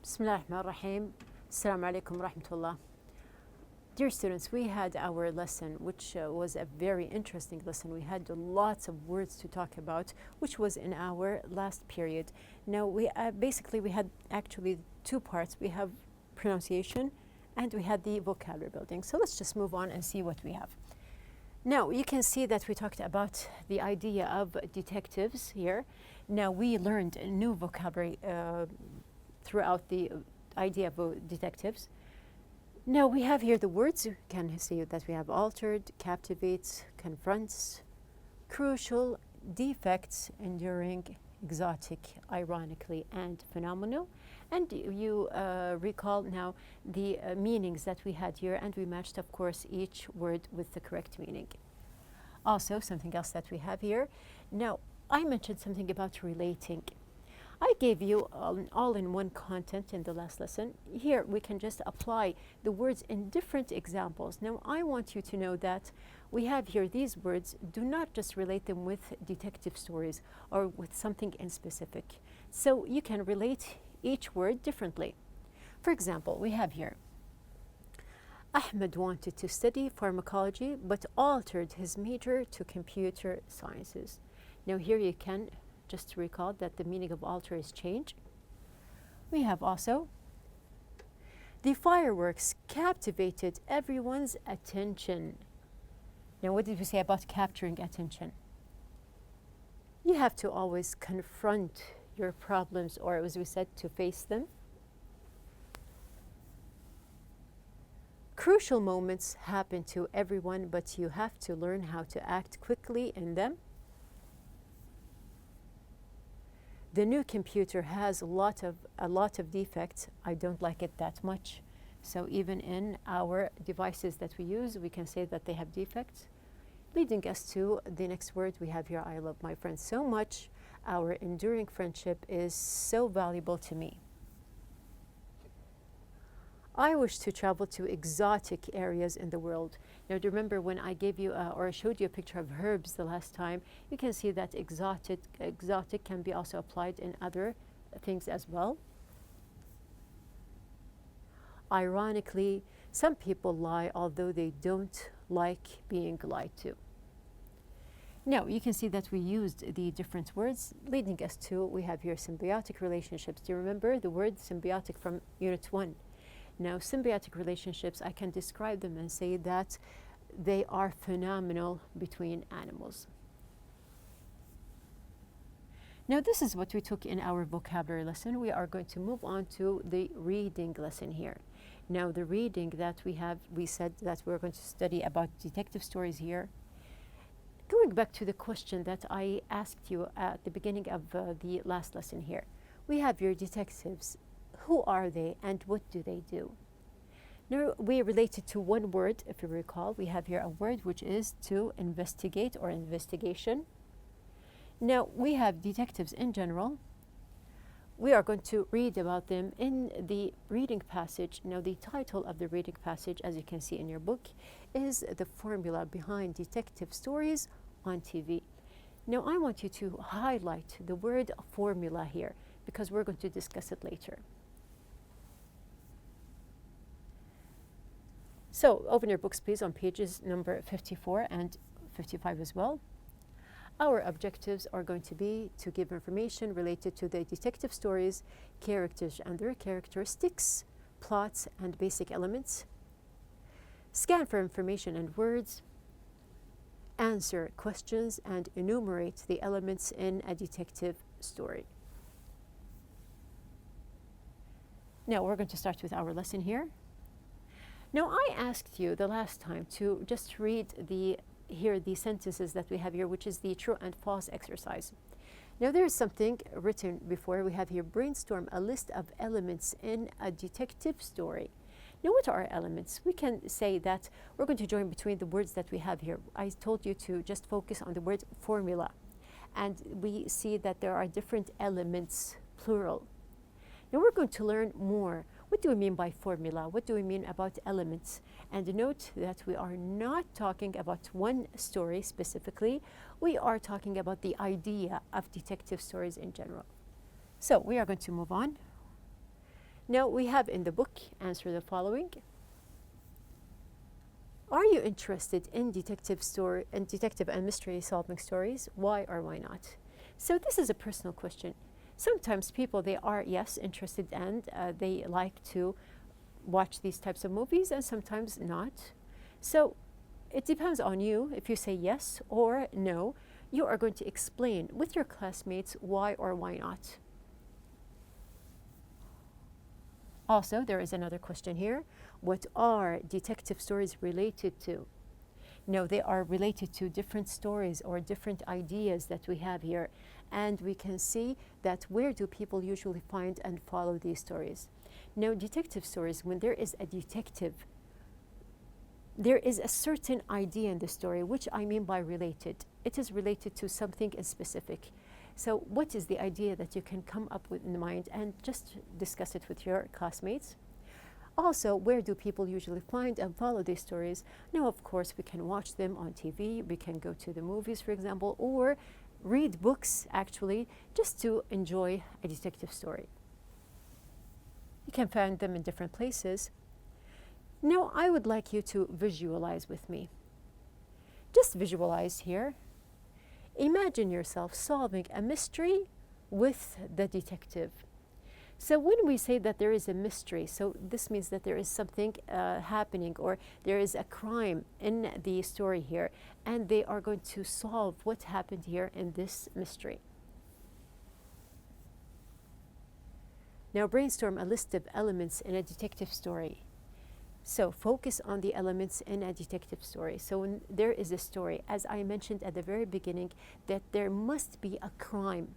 بسم الله الرحمن الرحيم. السلام عليكم ورحمة الله. Dear students, we had our lesson, which was a very interesting lesson. We had lots of words to talk about, which was in our last period. Now, we had actually two parts. We have pronunciation and we had the vocabulary building. So let's just move on and see what we have. Now, you can see that we talked about the idea of detectives here. Now, we learned a new vocabulary throughout the idea of detectives. Now we have here the words. You can see that we have altered, captivates, confronts, crucial, defects, enduring, exotic, ironically, and phenomenal. And you recall now the meanings that we had here, and we matched, of course, each word with the correct meaning. Also, something else that we have here. Now, I mentioned something about relating. I gave you all-in-one content in the last lesson. Here we can just apply the words in different examples. Now I want you to know that we have here these words. Do not just relate them with detective stories or with something in specific. So you can relate each word differently. For example, we have here, Ahmed wanted to study pharmacology but altered his major to computer sciences. Now here you can just recall that the meaning of alter is change. We have also, the fireworks captivated everyone's attention. Now, what did we say about capturing attention? You have to always confront your problems, or as we said, to face them. Crucial moments happen to everyone, but you have to learn how to act quickly in them. The new computer has a lot of defects. I don't like it that much. So even in our devices that we use, we can say that they have defects. Leading us to the next word we have here, I love my friends so much. Our enduring friendship is so valuable to me. I wish to travel to exotic areas in the world. Now, do you remember when I gave you or showed you a picture of herbs the last time? You can see that exotic can be also applied in other things as well. Ironically, some people lie although they don't like being lied to. Now, you can see that we used the different words, leading us to, we have here symbiotic relationships. Do you remember the word symbiotic from Unit 1? Now, symbiotic relationships, I can describe them and say that they are phenomenal between animals. Now, this is what we took in our vocabulary lesson. We are going to move on to the reading lesson here. Now, the reading that we said that we're going to study about detective stories here. Going back to the question that I asked you at the beginning of the last lesson here. We have your detectives. Who are they and what do they do? Now, we related to one word, if you recall. We have here a word which is to investigate or investigation. Now, we have detectives in general. We are going to read about them in the reading passage. Now, the title of the reading passage, as you can see in your book, is The Formula Behind Detective Stories on TV. Now, I want you to highlight the word formula here because we're going to discuss it later. So open your books, please, on pages number 54 and 55 as well. Our objectives are going to be to give information related to the detective stories, characters and their characteristics, plots and basic elements, scan for information and words, answer questions, and enumerate the elements in a detective story. Now we're going to start with our lesson here. Now, I asked you the last time to just read the sentences that we have here, which is the true and false exercise. Now, there is something written before. We have here, brainstorm a list of elements in a detective story. Now, what are elements? We can say that we're going to join between the words that we have here. I told you to just focus on the word formula. And we see that there are different elements, plural. Now, we're going to learn more. What do we mean by formula? What do we mean about elements? And note that we are not talking about one story specifically. We are talking about the idea of detective stories in general. So we are going to move on. Now we have in the book, answer the following. Are you interested in detective and mystery solving stories? Why or why not? So this is a personal question. Sometimes people, they are, yes, interested and they like to watch these types of movies, and sometimes not. So it depends on you. If you say yes or no, you are going to explain with your classmates why or why not. Also, there is another question here. What are detective stories related to? No, they are related to different stories or different ideas that we have here. And we can see that where do people usually find and follow these stories? Now, detective stories, when there is a detective, there is a certain idea in the story, which I mean by related. It is related to something in specific. So what is the idea that you can come up with in mind and just discuss it with your classmates? Also, where do people usually find and follow these stories? Now, of course, we can watch them on TV, we can go to the movies, for example, or read books, actually, just to enjoy a detective story. You can find them in different places. Now, I would like you to visualize with me. Just visualize here. Imagine yourself solving a mystery with the detective. So when we say that there is a mystery, so this means that there is something happening, or there is a crime in the story here, and they are going to solve what happened here in this mystery. Now brainstorm a list of elements in a detective story. So focus on the elements in a detective story. So when there is a story, as I mentioned at the very beginning, that there must be a crime.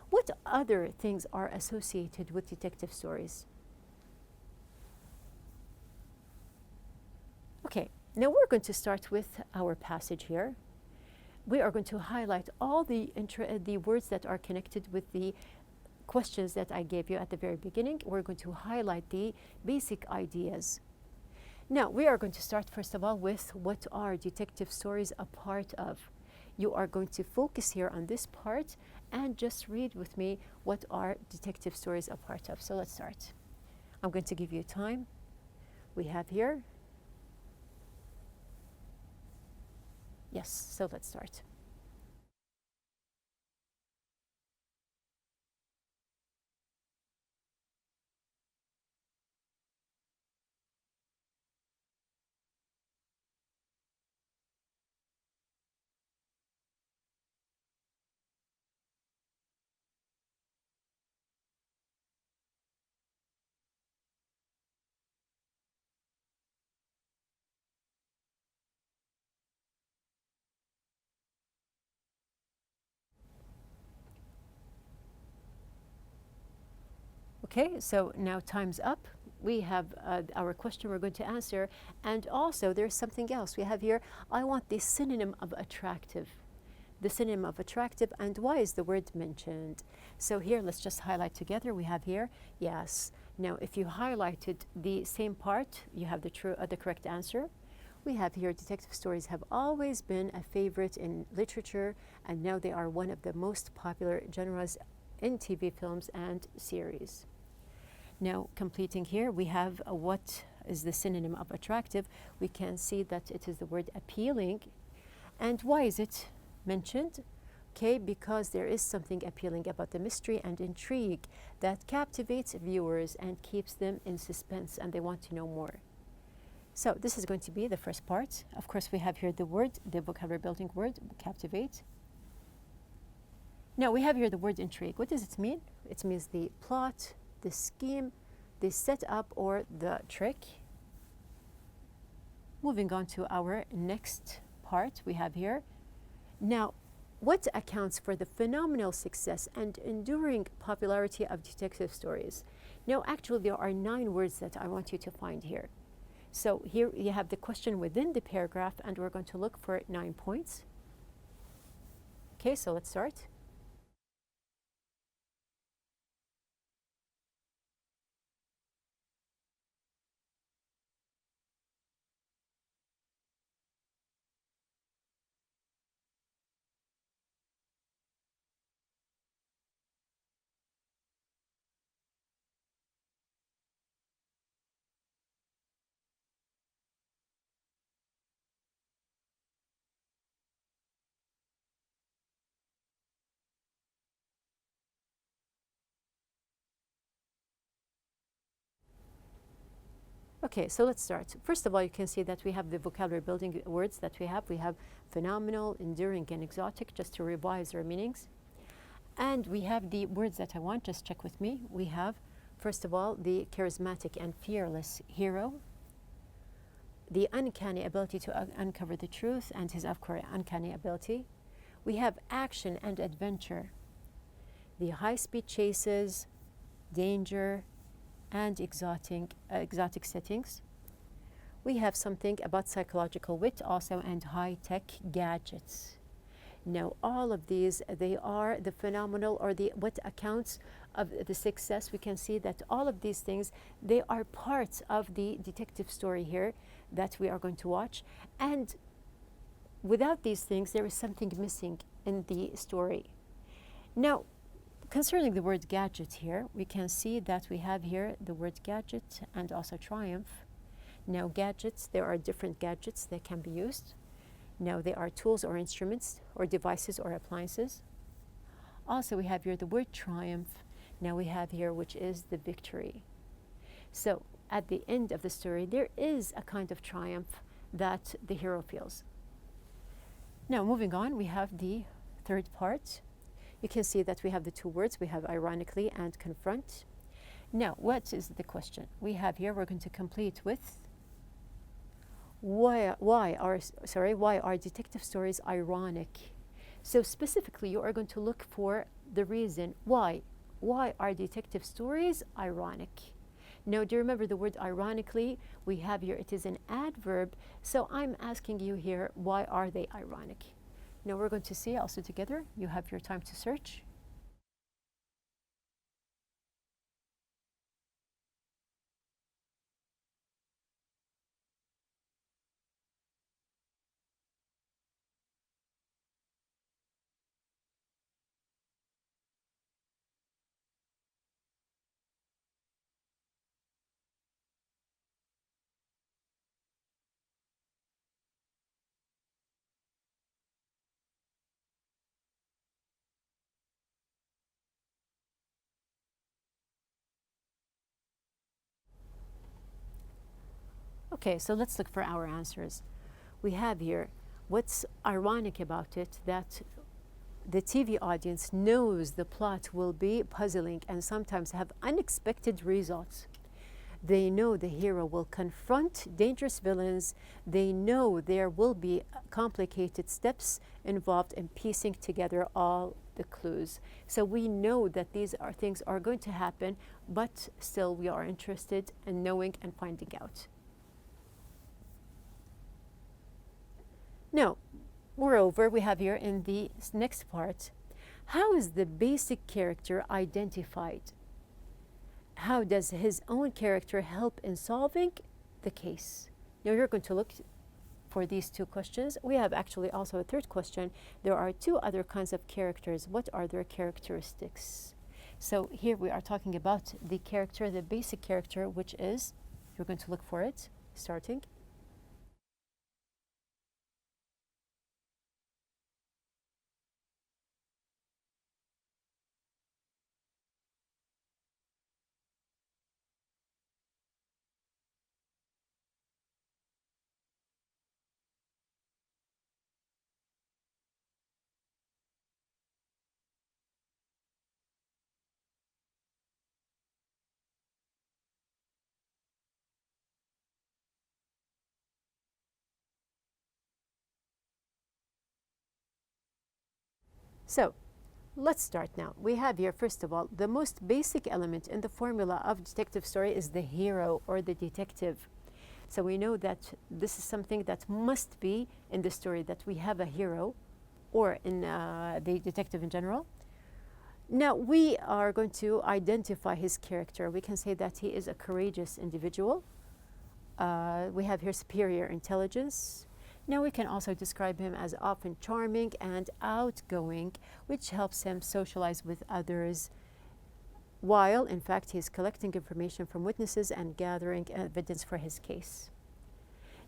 What other things are associated with detective stories? Okay, now we're going to start with our passage here. We are going to highlight all the words that are connected with the questions that I gave you at the very beginning. We're going to highlight the basic ideas. Now, we are going to start first of all with what are detective stories a part of. You are going to focus here on this part and just read with me what are detective stories a part of. So let's start. I'm going to give you time. We have here. Yes, so let's start. Okay, so now time's up. We have our question we're going to answer. And also, there's something else. We have here, I want the synonym of attractive. The synonym of attractive, and why is the word mentioned? So here, let's just highlight together. We have here, yes. Now, if you highlighted the same part, you have the correct answer. We have here, detective stories have always been a favorite in literature, and now they are one of the most popular genres in TV films and series. Now, completing here, we have what is the synonym of attractive. We can see that it is the word appealing. And why is it mentioned? Okay, because there is something appealing about the mystery and intrigue that captivates viewers and keeps them in suspense, and they want to know more. So this is going to be the first part. Of course, we have here the word, the vocabulary building word, captivate. Now, we have here the word intrigue. What does it mean? It means the plot, the scheme, the setup, or the trick. Moving on to our next part we have here. Now, what accounts for the phenomenal success and enduring popularity of detective stories? Now, actually, there are 9 words that I want you to find here. So here you have the question within the paragraph, and we're going to look for 9 points. Okay, so let's start. Okay, so let's start. First of all, you can see that we have the vocabulary building words that we have. We have phenomenal, enduring, and exotic, just to revise their meanings. And we have the words that I want, just check with me. We have, first of all, the charismatic and fearless hero, the uncanny ability to uncover the truth, and his uncanny ability. We have action and adventure, the high-speed chases, danger, and exotic settings. We have something about psychological wit also, and high-tech gadgets. Now, all of these, they are the phenomenal, or the what accounts of the success. We can see that all of these things, they are parts of the detective story here that we are going to watch. And without these things, there is something missing in the story. Now, concerning the word gadget here, we can see that we have here the word gadget and also triumph. Now, gadgets, there are different gadgets that can be used. Now, they are tools or instruments or devices or appliances. Also, we have here the word triumph. Now, we have here which is the victory. So, at the end of the story, there is a kind of triumph that the hero feels. Now, moving on, we have the third part. You can see that we have the two words. We have ironically and confront. Now, what is the question? We have here, we're going to complete with why are detective stories ironic? So specifically, you are going to look for the reason why. Why are detective stories ironic? Now, do you remember the word ironically? We have here, it is an adverb. So I'm asking you here, why are they ironic? Now we're going to see also together. You have your time to search. Okay, so let's look for our answers. We have here, what's ironic about it, that the TV audience knows the plot will be puzzling and sometimes have unexpected results. They know the hero will confront dangerous villains. They know there will be complicated steps involved in piecing together all the clues. So we know that these are things are going to happen, but still we are interested in knowing and finding out. Now, moreover, we have here in the next part, how is the basic character identified? How does his own character help in solving the case? Now, you're going to look for these two questions. We have actually also a third question. There are two other kinds of characters. What are their characteristics? So here we are talking about the character, the basic character, which is, you're going to look for it, starting. So let's start now. We have here, first of all, the most basic element in the formula of detective story is the hero or the detective. So we know that this is something that must be in the story, that we have a hero, or in the detective in general. Now we are going to identify his character. We can say that he is a courageous individual. We have here superior intelligence. Now we can also describe him as often charming and outgoing, which helps him socialize with others, while in fact he's collecting information from witnesses and gathering evidence for his case.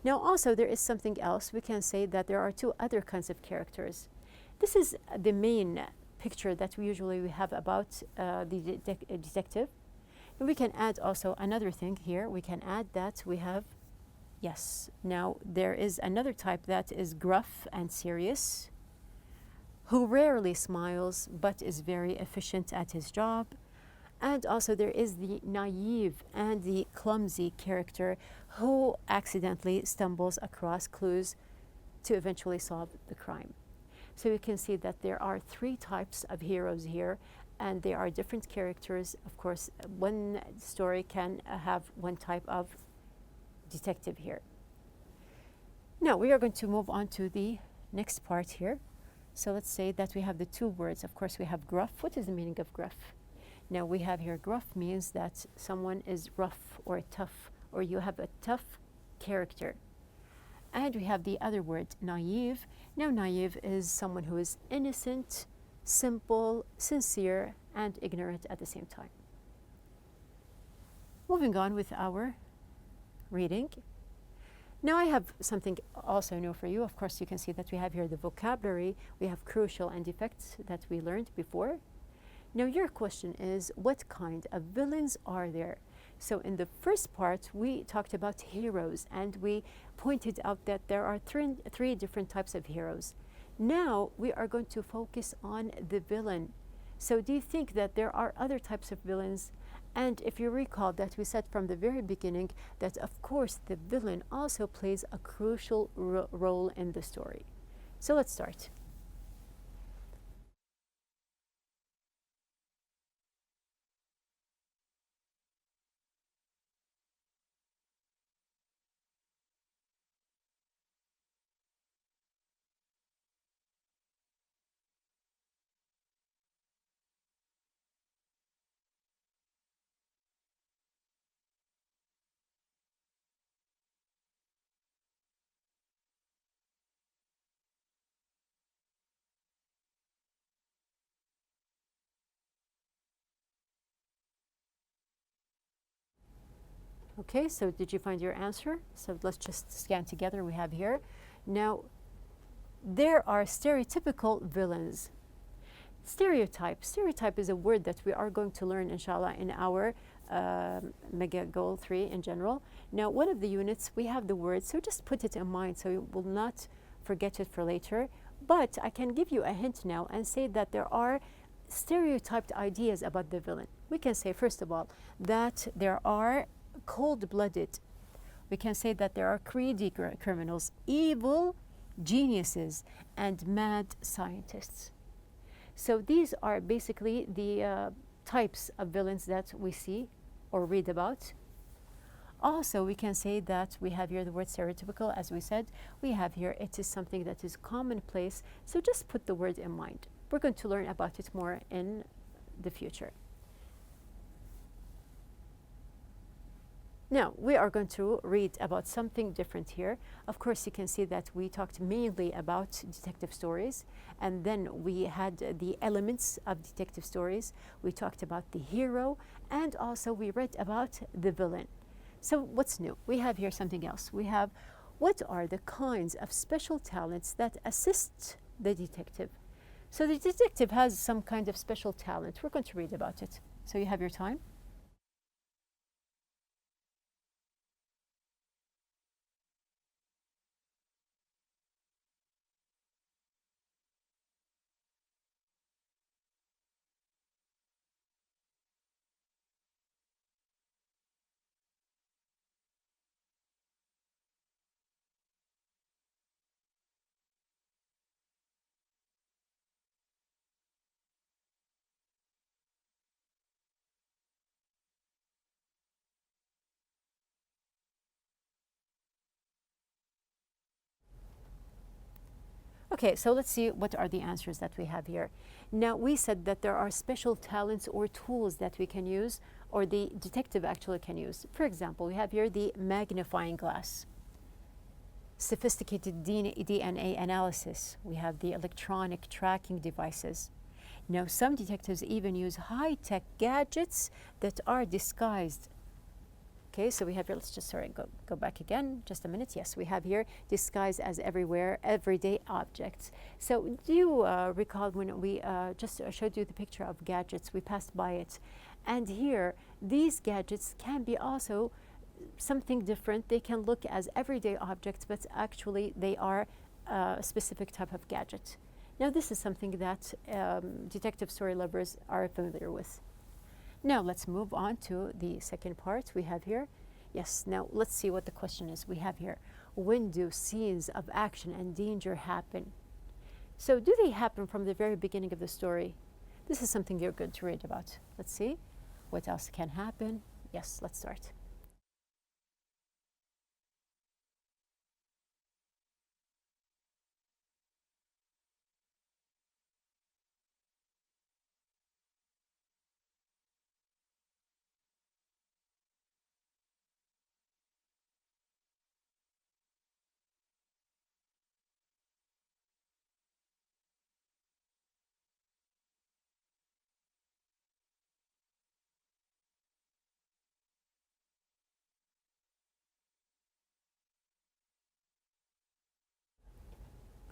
Now also there is something else. We can say that there are two other kinds of characters. This is the main picture that we usually have about the detective. And we can add also another thing here. We can add that we have, yes, now there is another type that is gruff and serious, who rarely smiles but is very efficient at his job. And also there is the naive and the clumsy character who accidentally stumbles across clues to eventually solve the crime. So you can see that there are three types of heroes here, and they are different characters. Of course, one story can have one type of detective here. Now we are going to move on to the next part here. So let's say that we have the two words. Of course, we have gruff. What is the meaning of gruff? Now we have here gruff means that someone is rough or tough, or you have a tough character. And we have the other word, naive. Now naive is someone who is innocent, simple, sincere, and ignorant at the same time. Moving on with our reading. Now I have something also new for you. Of course, you can see that we have here the vocabulary. We have crucial and defects that we learned before. Now your question is, what kind of villains are there? So in the first part, we talked about heroes, and we pointed out that there are three different types of heroes. Now we are going to focus on the villain. So do you think that there are other types of villains? And if you recall that we said from the very beginning that of course the villain also plays a crucial role in the story. So let's start. Okay, so did you find your answer? So let's just scan together. We have here. Now, there are stereotypical villains. Stereotype. Stereotype is a word that we are going to learn, inshallah, in our Mega Goal 3 in general. Now, one of the units, we have the word, so just put it in mind so you will not forget it for later. But I can give you a hint now and say that there are stereotyped ideas about the villain. We can say, first of all, that there are cold-blooded. We can say that there are greedy criminals, evil geniuses, and mad scientists. So these are basically the types of villains that we see or read about. Also, we can say that we have here the word stereotypical. As we said, we have here it is something that is commonplace. So just put the word in mind. We're going to learn about it more in the future. Now, we are going to read about something different here. Of course, you can see that we talked mainly about detective stories, and then we had the elements of detective stories. We talked about the hero, and also we read about the villain. So what's new? We have here something else. We have, what are the kinds of special talents that assist the detective? So the detective has some kind of special talent. We're going to read about it. So you have your time. Okay, so let's see what are the answers that we have here. Now, we said that there are special talents or tools that we can use, or the detective actually can use. For example, we have here the magnifying glass, sophisticated DNA analysis. We have the electronic tracking devices. Now, some detectives even use high-tech gadgets that are disguised Okay, so we have here, let's just, go back again, just a minute. Yes, we have here disguise as everywhere, everyday objects. So do you recall when we just showed you the picture of gadgets, we passed by it. And here, these gadgets can be also something different. They can look as everyday objects, but actually they are a specific type of gadget. Now this is something that detective story lovers are familiar with. Now let's move on to the second part we have here. Yes, now let's see what the question is. We have here, when do scenes of action and danger happen? So do they happen from the very beginning of the story? This is something you're going to read about. Let's see what else can happen. Yes, let's start.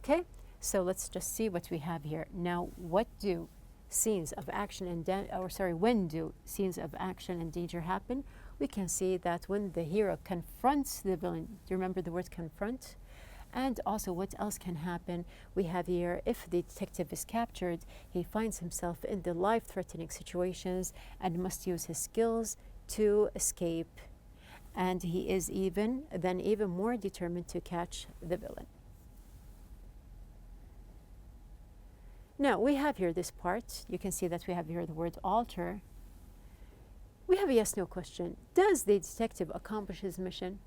Okay, so let's just see what we have here. Now, what do scenes of action and when do scenes of action and danger happen? We can see that when the hero confronts the villain. Do you remember the word confront? And also, what else can happen? We have here, if the detective is captured, he finds himself in the life-threatening situations and must use his skills to escape. And he is even more determined to catch the villain. Now, we have here this part. You can see that we have here the word alter. We have a yes-no question. Does the detective accomplish his mission?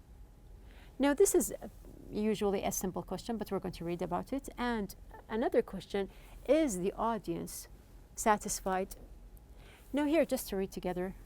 Now, this is usually a simple question, but we're going to read about it. And another question, is the audience satisfied? Now here, just to read together.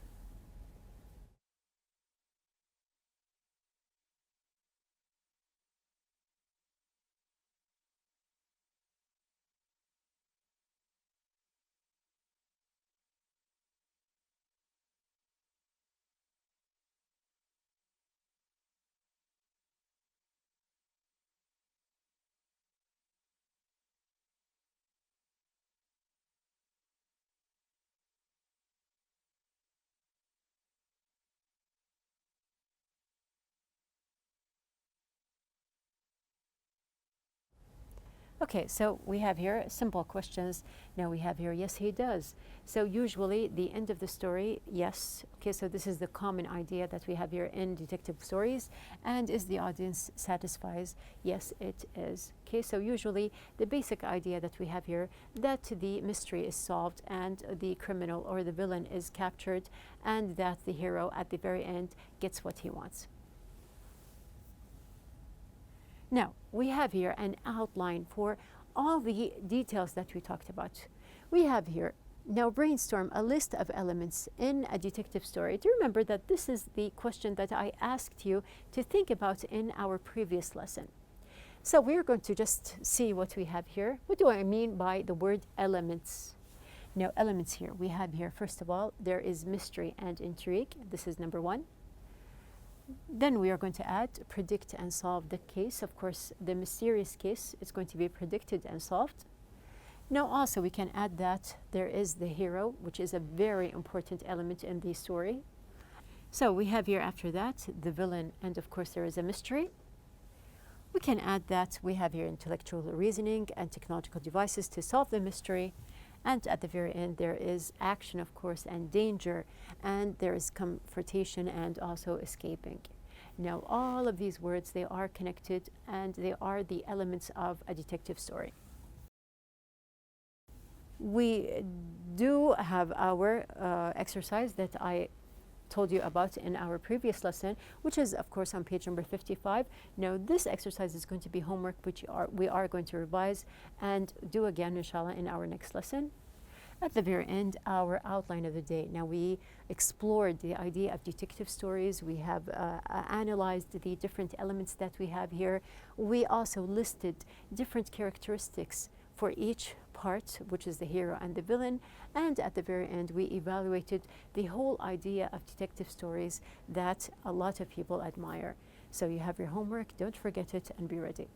Okay, so we have here simple questions. Now we have here, yes, he does. So usually the end of the story, yes. Okay, so this is the common idea that we have here in detective stories. And is the audience satisfied? Yes, it is. Okay, so usually the basic idea that we have here, that the mystery is solved and the criminal or the villain is captured, and that the hero at the very end gets what he wants. Now, we have here an outline for all the details that we talked about. We have here, now brainstorm a list of elements in a detective story. Do you remember that this is the question that I asked you to think about in our previous lesson? So we're going to just see what we have here. What do I mean by the word elements? Now, elements here, we have here, first of all, there is mystery and intrigue. This is number one. Then we are going to add predict and solve the case. Of course, the mysterious case is going to be predicted and solved. Now also we can add that there is the hero, which is a very important element in the story. So we have here after that the villain, and of course there is a mystery. We can add that we have here intellectual reasoning and technological devices to solve the mystery. And at the very end, there is action, of course, and danger, and there is confrontation and also escaping. Now, all of these words, they are connected, and they are the elements of a detective story. We do have our exercise that I told you about in our previous lesson, which is, of course, on page number 55. Now, this exercise is going to be homework, which we are going to revise and do again, inshallah, in our next lesson. At the very end, our outline of the day. Now, we explored the idea of detective stories. We have analyzed the different elements that we have here. We also listed different characteristics for each part, which is the hero and the villain, and at the very end we evaluated the whole idea of detective stories that a lot of people admire. So you have your homework, don't forget it, and be ready.